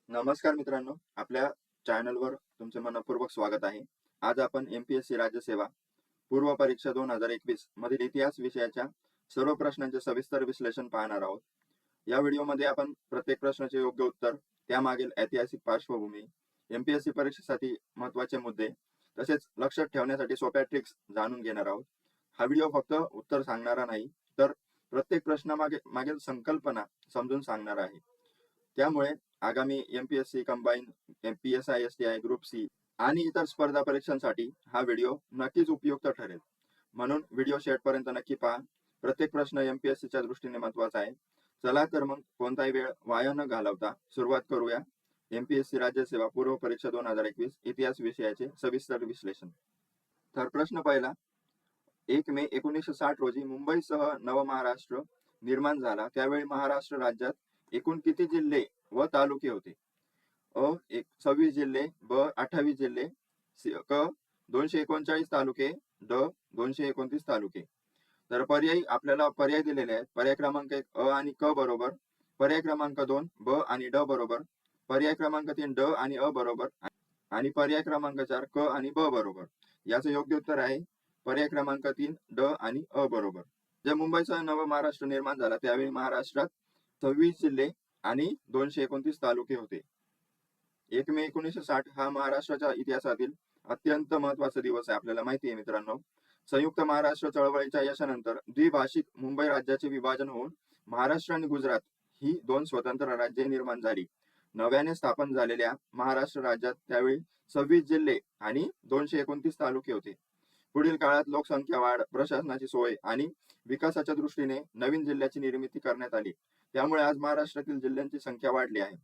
नमस्कार मित्रांनो, आपल्या चॅनलवर तुमचे मनपूर्वक स्वागत आहे. आज आपण एमपीएससी राज्यसेवा पूर्व परीक्षा 2021 मधील इतिहास विषयाच्या सर्व प्रश्नांचे सविस्तर विश्लेषण पाहणार आहोत. या व्हिडिओमध्ये आपण प्रत्येक प्रश्नाचे योग्य उत्तर, त्यामागील ऐतिहासिक पार्श्वभूमी, एमपीएससी परीक्षेसाठी महत्त्वाचे मुद्दे तसेच लक्षात ठेवण्यासाठी सोप्या ट्रिक्स जाणून घेणार आहोत. हा व्हिडिओ फक्त उत्तर सांगणारा नाही, तर प्रत्येक प्रश्नामागील संकल्पना समजून सांगणार आहे. त्यामुळे आगामी MPSC combine, PSI STI group C आणि इतर स्पर्धा परीक्षांसाठी हा व्हिडिओ नक्कीच उपयुक्त ठरेल. म्हणून व्हिडिओ शेवटपर्यंत नक्की पहा. प्रत्येक प्रश्न एमपीएससीच्या दृष्टीने महत्वाचा आहे. चला तर मग कोणताही वेळ वाया न घालवता सुरुवात करूया एमपीएससी राज्यसेवा पूर्व परीक्षा 2021 इतिहास विषयाचे सविस्तर विश्लेषण. तर प्रश्न पहिला, 1 मे 1960 रोजी मुंबईसह नवमहाराष्ट्र निर्माण झाला. त्यावेळी महाराष्ट्र राज्यात एकूण किती जिल्हे व तालुके होते? अ 26 जिल्हे, ब 28 जिल्हे, क 239 तालुके, ड 229 तालुके. तर आपल्याला पर्याय दिलेले आहेत. पर्याय क्रमांक 1 अ आणि क बरोबर, पर्याय क्रमांक 2 ब आणि ड बरोबर, पर्याय क्रमांक 3 ड आणि अ बरोबर आणि पर्याय क्रमांक 4 क आणि ब बरोबर. याचं योग्य उत्तर आहे पर्याय क्रमांक 3 ड आणि अ बरोबर. जे मुंबईसह नवमहाराष्ट्र निर्माण झाला त्यावेळी महाराष्ट्रात 26 जिल्हे आणि 229 तालुके होते. 1 मे 1960 हा महाराष्ट्राच्या इतिहासातील अत्यंत महत्वाचा दिवस आहे. आपल्याला माहिती आहे मित्रांनो, संयुक्त महाराष्ट्र चळवळीच्या यशानंतर द्विभाषिक मुंबई राज्याचे विभाजन होऊन महाराष्ट्र आणि गुजरात ही 2 स्वतंत्र राज्ये निर्माण झाली. नव्याने स्थापन झालेल्या महाराष्ट्र राज्यात त्यावेळी 26 जिल्हे आणि 229 तालुके होते. पुढील काळात लोकसंख्या वाढ, प्रशासनाची सोय आणि विकासाच्या दृष्टीने नवीन जिल्ह्याची निर्मिती करण्यात आली. त्यामुळे आज महाराष्ट्रातील जिल्ह्यांची संख्या वाढली आहे.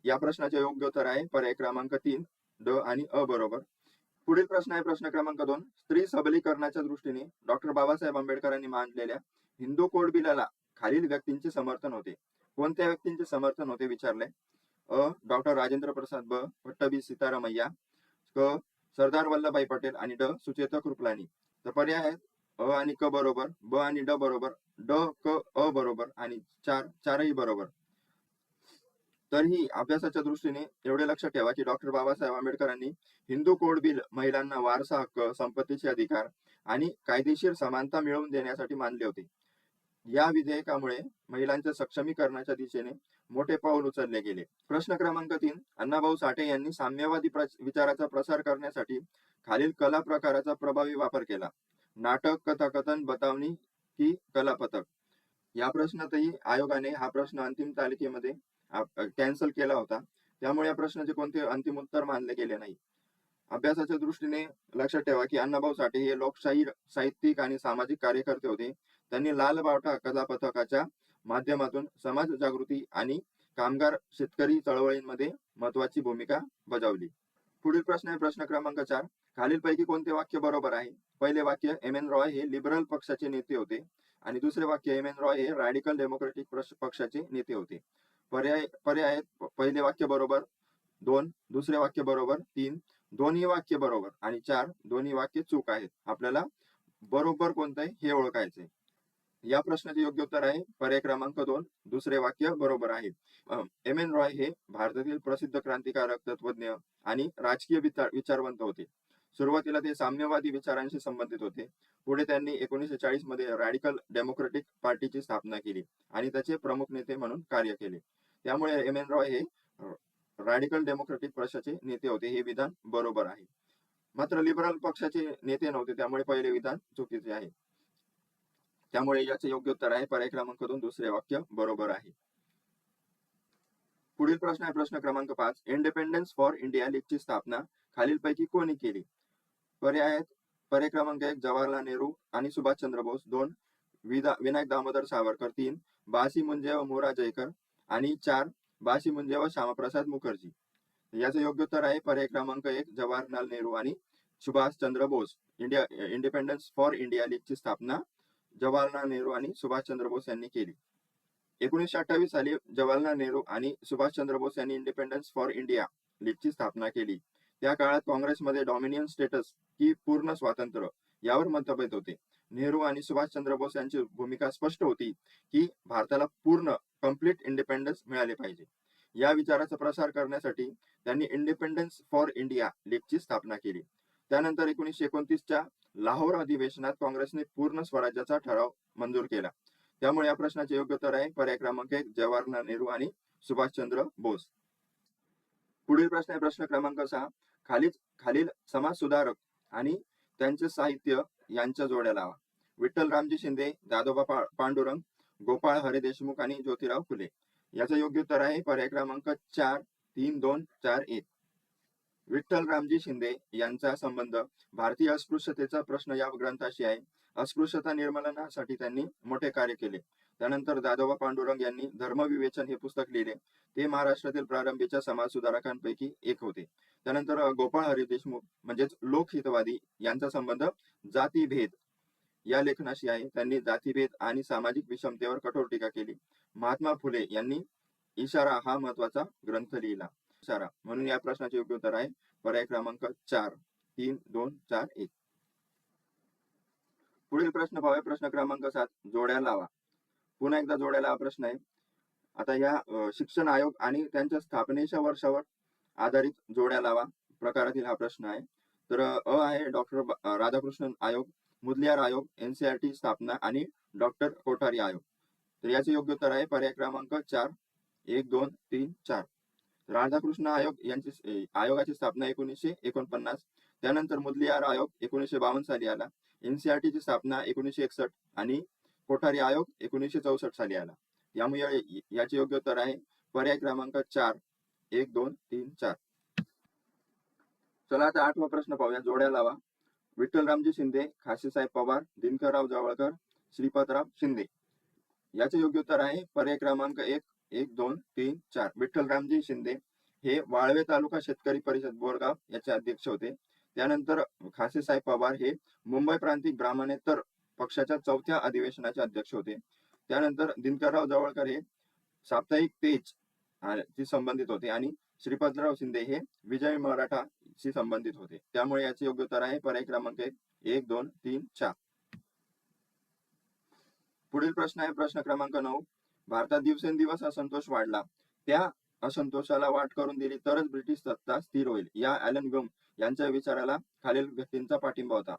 या प्रश्नाचे योग्य उत्तर आहे पर्याय क्रमांक 3 ड आणि अ बरोबर. पुढील प्रश्न आहे प्रश्न क्रमांक 2. स्त्री सबलीकरणाच्या दृष्टीने डॉक्टर बाबासाहेब आंबेडकरांनी मांडलेल्या हिंदू कोड बिलाला खालील व्यक्तींचे समर्थन होते. कोणत्या व्यक्तींचे समर्थन होते विचारले? अ डॉक्टर राजेंद्र प्रसाद, ब पट्टभी सीतारामय्या, क सरदार वल्लभभाई पटेल आणि ड सुचेता कृपलानी. तर पर्याय आहेत अ आणि क बरोबर, ब आणि ड बरोबर, ड क अ बरोबर आणि चारही बरोबर. तर ही अभ्यासाच्या दृष्टीने एवढे लक्षात ठेवा की डॉक्टर बाबासाहेब आंबेडकरांनी हिंदू कोड बिल महिलांना वारसा हक्क, संपत्तीचे अधिकार आणि कायदेशीर समानता मिळवून देण्यासाठी मानले होते. या विधेयकामुळे महिलांच्या सक्षमीकरणाच्या दिशेने मोठे पाऊल उचलले गेले. प्रश्न क्रमांक 3. अण्णाभाऊ साठे यांनी साम्यवादी विचाराचा प्रसार करण्यासाठी खालील कला प्रकाराचा प्रभावी वापर केला. नाटक, कथाकथन, बतावणी की कलापथक. या प्रश्नातही आयोगाने हा प्रश्न अंतिम तालिकेमध्ये कॅन्सल केला होता. त्यामुळे या प्रश्नाचे कोणते अंतिम उत्तर मानले गेले नाही. अभ्यासाच्या दृष्टीने लक्षात ठेवा की अण्णाभाऊ साठे हे लोकशाही साहित्यिक आणि सामाजिक कार्यकर्ते होते. त्यांनी लाल बावटा कला पथकाच्या माध्यमातून समाज जागृती आणि कामगार शेतकरी चळवळींमध्ये महत्वाची भूमिका बजावली. पुढील प्रश्न आहे प्रश्न क्रमांक 4. खालीलपैकी कोणते वाक्य बरोबर आहे? पहिले वाक्य एम.एन. रॉय हे लिबरल पक्षाचे नेते होते आणि दुसरे वाक्य एम.एन. रॉय हे रॅडिकल डेमोक्रेटिक पक्षाचे नेते होते. पर्याय आहेत पहिले वाक्य बरोबर 2, दुसरे वाक्य बरोबर 3, दोन्ही वाक्य बरोबर आणि 4 दोन्ही वाक्य चूक आहेत. आपल्याला बरोबर कोणतं आहे हे ओळखायचंय. या प्रश्नाचे योग्य उत्तर आहे पर्याय क्रमांक 2, दुसरे वाक्य बरोबर आहे. एम.एन. रॉय हे भारतातील प्रसिद्ध क्रांतिकारक, तत्वज्ञ आणि राजकीय विचारवंत होते. सुरुवातीला ते साम्यवादी विचारांशी संबंधित होते. पुढे त्यांनी 1940 मध्ये रॅडिकल डेमोक्रेटिक पार्टीची स्थापना केली आणि त्याचे प्रमुख नेते म्हणून कार्य केले. त्यामुळे एम.एन. रॉय हे रॅडिकल डेमोक्रेटिक पक्षाचे नेते होते. हे विधान बरोबर आहे. मात्र लिबरल पक्षाचे नेते नव्हते, त्यामुळे पहिले विधान चुकीचे आहे. त्यामुळे याचे योग्य उत्तर आहे पर्याय क्रमांक 2, दुसरे वाक्य बरोबर आहे. पुढील प्रश्न आहे प्रश्न क्रमांक 5. इंडिपेंडन्स फॉर इंडिया लीगची स्थापना खालीलपैकी कोणी केली? पर्याय आहेत पर्याय क्रमांक 1 जवाहरलाल नेहरू आणि सुभाषचंद्र बोस, 2 विनायक दामोदर सावरकर, 3 बासी मुंजे व मोरा जयकर आणि 4 बासी मुंजे व श्यामाप्रसाद मुखर्जी. याचं योग्य उत्तर आहे पर्याय क्रमांक 1 जवाहरलाल नेहरू आणि Subhashchandra Bose. Independence for India लीगची स्थापना जवाहरलाल नेहरू आणि सुभाषचंद्र बोस यांनी केली. 1928 साली जवाहरलाल नेहरू आणि सुभाषचंद्र बोस यांनी इंडिपेंडन्स फॉर इंडिया लीगची स्थापना केली. त्या काळात काँग्रेसमध्ये डॉमिनियन स्टेटस की पूर्ण स्वातंत्र्य यावर मतभेद होते. नेहरू आणि सुभाषचंद्र बोस यांची भूमिका स्पष्ट होती की भारताला पूर्ण कंप्लीट इंडिपेंडन्स मिळाले पाहिजे. या विचाराचा प्रसार करण्यासाठी त्यांनी इंडिपेंडन्स फॉर इंडिया लीगची स्थापना केली. त्यानंतर 1929च्या लाहोर अधिवेशनात काँग्रेसने पूर्ण स्वराज्याचा ठराव मंजूर केला. त्यामुळे या प्रश्नाचे योग्य उत्तर आहे पर्याय क्रमांक 1 जवाहरलाल नेहरू आणि सुभाषचंद्र बोस. पुढील प्रश्न आहे प्रश्न क्रमांक 6. खालील समाज सुधारक आणि त्यांचे साहित्य यांच्या जोड्या लावा. विठ्ठल रामजी शिंदे, दादोबा पांडुरंग, गोपाळ हरी देशमुख आणि ज्योतिराव फुले. याचं योग्य उत्तर आहे पर्याय क्रमांक 4 3 2 4 1. विठ्ठल रामजी शिंदे यांचा संबंध भारतीय अस्पृश्यतेचा प्रश्न या ग्रंथाशी आहे. अस्पृश्यता निर्मूलनासाठी त्यांनी मोठे कार्य केले. त्यानंतर दादोबा पांडुरंग यांनी धर्मविवेचन हे पुस्तक लिहिले. ते महाराष्ट्रातील प्रारंभीच्या समाज सुधारकांपैकी एक होते. त्यानंतर गोपाळ हरी देशमुख म्हणजेच लोकहितवादी यांचा संबंध जातीभेद या लेखनाशी आहे. त्यांनी जातीभेद आणि सामाजिक विषमतेवर कठोर टीका केली. महात्मा फुले यांनी इशारा हा महत्वाचा ग्रंथ लिहिला. इशारा म्हणून या प्रश्नाचे योग्य उत्तर आहे पर्याय क्रमांक 4 3 2 4 1. पुढील प्रश्न पाहूया प्रश्न क्रमांक 7 जोड्या लावा. पुन्हा एकदा जोड्या लावा प्रश्न आहे. आता या शिक्षण आयोग आणि त्यांच्या स्थापनेच्या वर्षावर आधारित जोड्या लावा प्रकारातील हा प्रश्न आहे. तर अ आहे डॉक्टर राधाकृष्णन आयोग, मुदलियार आयोग, एनसीईआरटी स्थापना आणि डॉक्टर कोठारी आयोग. तर याचे योग्य उत्तर आहे पर्याय क्रमांक 4 1 2 3 4. राधाकृष्ण आयोगाची स्थापना 1949. त्यानंतर मुदलियार आयोग 1952 साली आला. एनसीईआरटी ची स्थापना 1961 आणि कोठारी आयोग 1964 साली आला. त्यामुळे याचे योग्य उत्तर आहे पर्याय क्रमांक 4 1 2 3 4. चला आता 8वा प्रश्न पाहूया जोड्या लावा. विठ्ठलरामजी शिंदे, खासीसाहेब पवार, दिनकरराव जवळकर, श्रीपतराव शिंदे. याचे योग्य उत्तर आहे पर्याय क्रमांक 1 1 2 3 4. विठ्ठलरामजी शिंदे हे वाळवे तालुका शेतकरी परिषद बोरगाव याचे अध्यक्ष होते. त्यानंतर खासीसाहेब पवार हे मुंबई प्रांतिक ब्राह्मणेतर पक्षाच्या 4थ्या अधिवेशनाचे अध्यक्ष होते. त्यानंतर दिनकरराव जवळकर हे साप्ताहिक तेज शी संबंधित होते आणि श्रीपतराव शिंदे हे विजय मराठा शी संबंधित होते. त्यामुळे याचे योग्य उत्तर आहे पर्याय क्रमांक 1 2 3 4. पुढील प्रश्न आहे प्रश्न क्रमांक 9. भारतात दिवसेंदिवस असंतोष वाढला. त्या असंतोषाला वाट करून दिली तरच ब्रिटिश सत्ता स्थिर होईल या ॲलन ब्लूम यांच्या विचाराला खालील व्यक्तींचा पाठिंबा होता.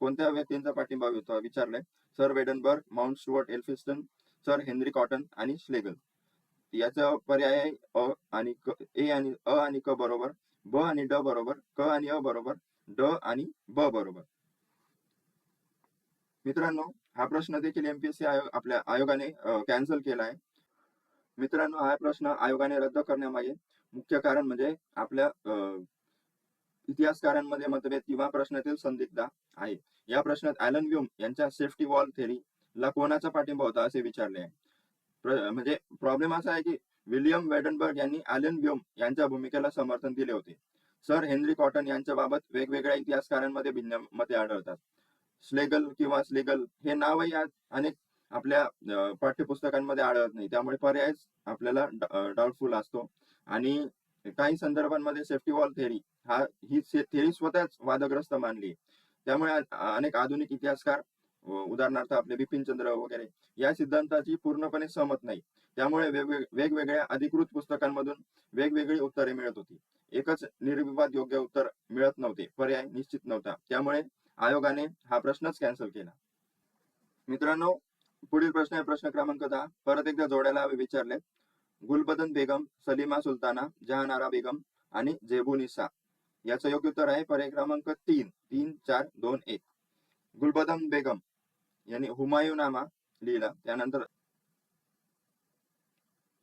कोणत्या व्यक्तींचा पाठिंबा होता विचारलंय. Sir Wedderburn, Mountstuart Elphinstone, sir Henry Cotton आणि श्लेगल. याचा पर्याय आहे अ आणि क बरोबर, ब आणि ड बरोबर, क आणि अ बरोबर, ड आणि ब बरोबर. मित्रांनो हा प्रश्न देखील एमपीएससी आपल्या आयोगाने कॅन्सल केला आहे. मित्रांनो हा प्रश्न आयोगाने रद्द करण्यामागे मुख्य कारण म्हणजे आपल्या इतिहासकारांमध्ये मतभेद किंवा प्रश्नातील संदिग्धता आहे. या प्रश्नात ॲलन ब्लूम यांच्या सेफ्टी वॉल थेअरीला कोणाचा पाठिंबा होता असे विचारले आहे. म्हणजे प्रॉब्लेम असा आहे की विल्यम वेडनबर्ग यांनी ॲलन ब्लूम यांच्या भूमिकेला समर्थन दिले होते. सर हेनरी कॉटन यांच्या बाबत वेगवेगळ्या इतिहासकारांमध्ये भिन्न मते आढळतात. स्लेगल हे नावही अनेक आपल्या पाठ्यपुस्तकांमध्ये आढळत नाही. त्यामुळे पर्याय आपल्याला डाऊटफुल असतो. आणि काही संदर्भांमध्ये सेफ्टी वॉल थेअरी ही थेअरी स्वतःच वादग्रस्त मानली. त्यामुळे अनेक आधुनिक इतिहासकार उदाहरणार्थ आपले बिपिनचंद्र वगैरे या सिद्धांताची पूर्णपणे सहमत नाही. त्यामुळे वेगवेगळ्या अधिकृत पुस्तकांमधून वेगवेगळी उत्तरे मिळत होती. एकच निर्विवाद योग्य उत्तर मिळत नव्हते. पर्याय निश्चित नव्हता. त्यामुळे आयोगाने हा प्रश्नच कॅन्सल केला. मित्रांनो पुढील प्रश्न आहे प्रश्न क्रमांक 10. परत एकदा जोड्याला विचारले. गुलबदन बेगम, सलीमा सुलताना, जहानारा बेगम आणि जेबुनिसा. याचं योग्य उत्तर आहे पर्याय क्रमांक 3 3 4 2 1. गुलबदन बेगम यांनी हुमायूनामा लिहिला.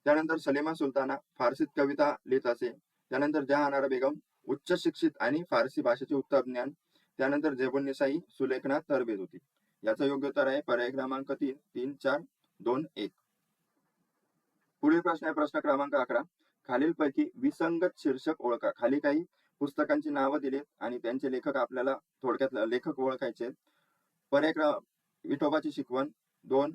त्यानंतर सलीमा सुलताना फारसीत कविता लिहित असे. त्यानंतर जहानारा बेगम उच्च शिक्षित आणि फारसी भाषेचे उत्तम ज्ञान. त्यानंतर जेबुनिसा ही सुलेखनात तरबेज होती. याचं योग्य उत्तर आहे पर्याय क्रमांक 3 3 4 2 1. पुढील प्रश्न आहे प्रश्न क्रमांक 11. खालीलपैकी विसंगत शीर्षक ओळखा. खाली काही पुस्तकांची नावं दिलीत आणि त्यांचे लेखक आपल्याला थोडक्यात लेखक ओळखायचे. पर्याय विठोबाची शिकवण, 2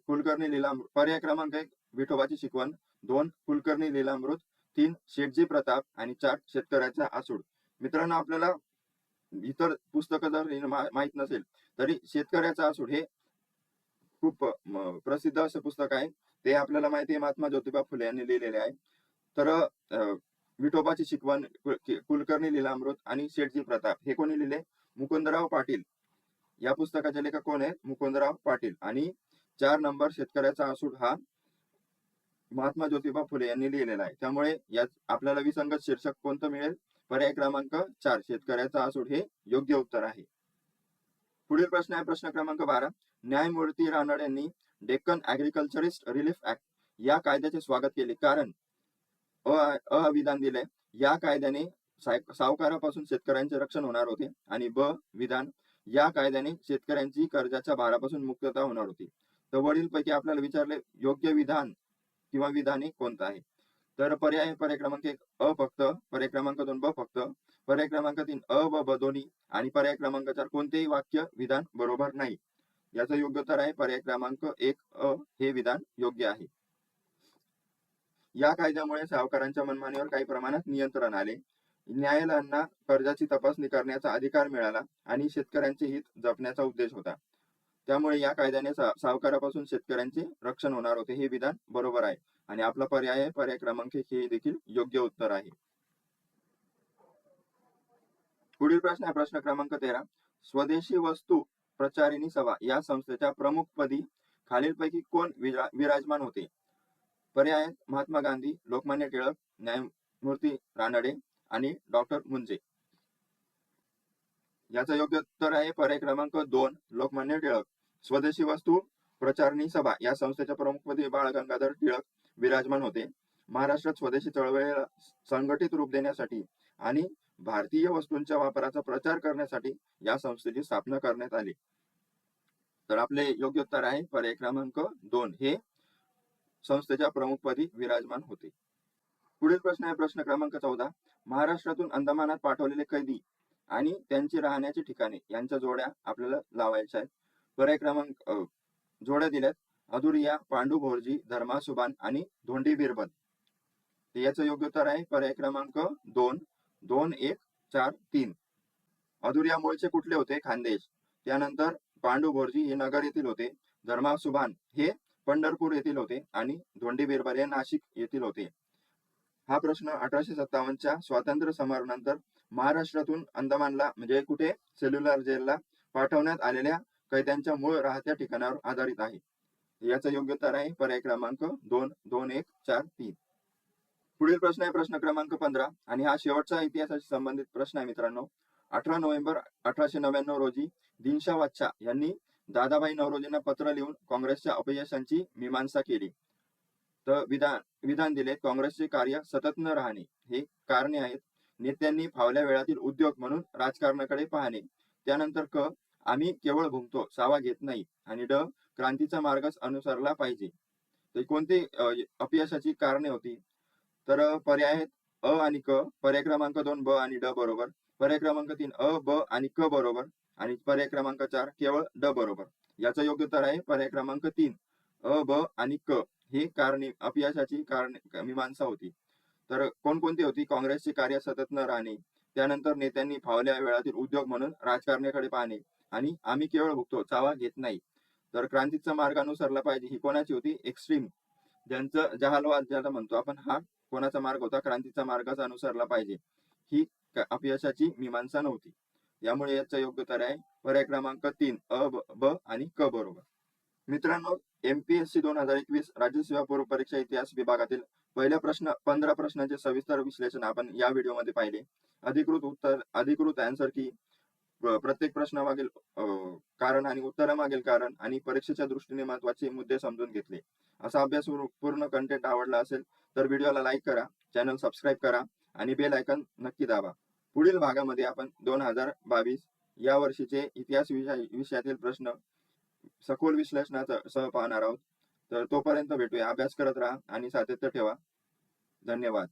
कुलकर्णी लीलामृत. पर्याय क्रमांक 1 विठोबाची शिकवण, 2 कुलकर्णी लीलामृत, 3 शेठजी प्रताप आणि 4 शेतकऱ्याचा आसूड. मित्रांनो आपल्याला इतर पुस्तकं जर माहित नसेल तरी शेतकऱ्याचा आसूड हे खूप प्रसिद्ध असं पुस्तक आहे. ते आपल्याला माहिती आहे महात्मा ज्योतिबा फुले यांनी लिहिलेले आहे. तर विठोबाची शिकवण, कुलकर्णी लीलामृत आणि शेठजी प्रताप हे कोणी लिहिले? मुकुंदराव पाटील. या पुस्तकाचे लेखक कोण आहेत? मुकुंदराव पाटील. आणि 4 नंबर शेतकऱ्याचा आसूड हा महात्मा ज्योतिबा फुले यांनी लिहिलेला आहे. त्यामुळे यात आपल्याला विसंगत शीर्षक कोणतं मिळेल? पर्याय क्रमांक 4 शेतकऱ्याचा आसूड हे योग्य उत्तर आहे. पुढील प्रश्न आहे प्रश्न क्रमांक 12. न्यायमूर्ती रानडे यांनी डेक्कन ॲग्रिकल्चरिस्ट रिलीफ ऍक्ट या कायद्याचे स्वागत केले कारण अ विधान दिले, या कायद्याने सावकारापासून शेतकऱ्यांचे रक्षण होणार होते. आणि ब विधान, या कायद्याने शेतकऱ्यांची कर्जाच्या भारापासून मुक्तता होणार होती. तर वरील पैकी आपल्याला विचारले योग्य विधान किंवा विधाने कोणतं आहे? तर पर्याय क्रमांक 1 अ फक्त, पर्याय क्रमांक 2 ब फक्त, पर्याय क्रमांक 3 अ व ब दोन्ही आणि पर्याय क्रमांक 4 कोणतेही वाक्य विधान बरोबर नाही. याचं योग्य उत्तर आहे पर्याय क्रमांक 1 अ हे विधान योग्य आहे. या कायद्यामुळे सावकारांच्या मनमानीवर काही प्रमाणात नियंत्रण आले. न्यायालयांना कर्जाची तपासणी करण्याचा अधिकार मिळाला आणि शेतकऱ्यांचे हित जपण्याचा उद्देश होता. त्यामुळे या कायद्याने सावकारापासून शेतकऱ्यांचे रक्षण होणार होते हे विधान बरोबर आहे. आणि आपला पर्याय आहे पर्याय क्रमांक हे देखील योग्य उत्तर आहे. पुढील प्रश्न आहे प्रश्न क्रमांक 13. स्वदेशी वस्तू प्रचारिणी सभा या संस्थेच्या प्रमुखपदी खालीलपैकी कोण विराजमान होते? पर्याय आहेत महात्मा गांधी, लोकमान्य टिळक, न्यायमूर्ती रानडे आणि डॉक्टर मुंजे. याचं योग्य उत्तर आहे पर्याय क्रमांक 2 लोकमान्य टिळक. स्वदेशी वस्तू प्रचारिणी सभा या संस्थेच्या प्रमुखपदी बाळ गंगाधर टिळक विराजमान होते. महाराष्ट्रात स्वदेशी चळवळीला संघटित रूप देण्यासाठी आणि भारतीय वस्तूंच्या वापराचा प्रचार करण्यासाठी या संस्थेची स्थापना करण्यात आली. तर आपले योग्य उत्तर आहे पर्याय क्रमांक 2 हे संस्थेच्या प्रमुखपदी विराजमान होते. पुढील प्रश्न आहे प्रश्न क्रमांक 14. महाराष्ट्रातून अंदमानात पाठवलेले कैदी आणि त्यांची राहण्याची ठिकाणे यांच्या जोड्या आपल्याला लावायच्या आहेत. पर्याय क्रमांक जोड्या दिल्यात अधुरिया, पांडू भोरजी, धर्मा सुभान आणि धोंडी बिरबल. याचं योग्य उत्तर आहे पर्याय क्रमांक 2 2 1 4 3. अधुरिया मूळचे कुठले होते? खानदेश. त्यानंतर पांडू भोरजी हे नगर येथील होते. धर्मा सुभान हे पंढरपूर येथील होते आणि धोंडी बिरबल हे नाशिक येथील होते. हा प्रश्न 1857च्या स्वातंत्र्य समारोहानंतर महाराष्ट्रातून अंदमानला म्हणजे कुठे सेल्युलर जेलला पाठवण्यात आलेल्या कैद्यांच्या मूळ राहत्या ठिकाणावर आधारित आहे. याचं योग्य उत्तर आहे पर्याय क्रमांक 2 2 1 4 3. पुढील प्रश्न आहे प्रश्न क्रमांक 15 आणि हा शेवटचा इतिहासाशी संबंधित प्रश्न आहे मित्रांनो. 18 नोव्हेंबर 1899 रोजी दिनशा वाच्छा यांनी दादाभाई नौरोजींना पत्र लिहून काँग्रेसच्या अपयशांची मीमांसा केली. तर विधान दिले काँग्रेसचे कार्य सतत न राहणे. हे कारणे आहेत नेत्यांनी फावल्या वेळातील उद्योग म्हणून राजकारणाकडे पाहणे. त्यानंतर क आम्ही केवळ भुंकतो चावा घेत नाही. आणि ड क्रांतीचा मार्गच अनुसरला पाहिजे. तर कोणती अपयशाची कारणे होती? तर पर्याय आहेत अ आणि क, पर्याय क्रमांक 2 ब आणि ड बरोबर, पर्याय क्रमांक 3 अ ब आणि क बरोबर आणि पर्याय क्रमांक 4 केवळ ड बरोबर. याचं योग्य उत्तर आहे पर्याय क्रमांक 3 अ ब आणि क हे कारणे अपयशाची कारणे मीमांसा होती. तर कोणकोणती होती? काँग्रेसचे कार्य सतत न राहणे, त्यानंतर नेत्यांनी फावल्या वेळातील उद्योग म्हणून राजकारणाकडे पाहणे आणि आम्ही केवळ भुगतो चावा घेत नाही. तर क्रांतीचा मार्ग अनुसरला पाहिजे ही कोणाची होती? एक्स्ट्रीम, ज्यांचं जहालवाद ज्याला म्हणतो आपण, हा कोणाचा मार्ग होता? क्रांतीचा मार्गच अनुसरला पाहिजे ही अपयशाची मीमांसा नव्हती. यामुळे याचं योग्य उत्तर आहे पर्याय क्रमांक 3 अ ब आणि क बरोबर. मित्रांनो, MPSC 2021 राज्यसेवा पूर्व परीक्षा इतिहास विभागातील पहिल्या 15 प्रश्नांचे सविस्तर विश्लेषण आपण या व्हिडिओमध्ये पाहिले. अधिकृत आन्सर की, प्रत्येक प्रश्नामागील कारण आणि उत्तरामागील कारण आणि परीक्षेच्या दृष्टीने महत्त्वाचे मुद्दे समजून घेतले. असा अभ्यासपूर्ण कंटेंट आवडला असेल तर व्हिडिओला लाईक करा, चॅनल सबस्क्राईब करा आणि बेल आयकॉन नक्की दाबा. पुढील भागामध्ये आपण 2022 या वर्षीचे इतिहास विषयातील प्रश्न सखोल विश्लेषणाचा सह पाहणार आहोत. तर तोपर्यंत भेटूया. अभ्यास करत राहा आणि सातत्य ठेवा. धन्यवाद.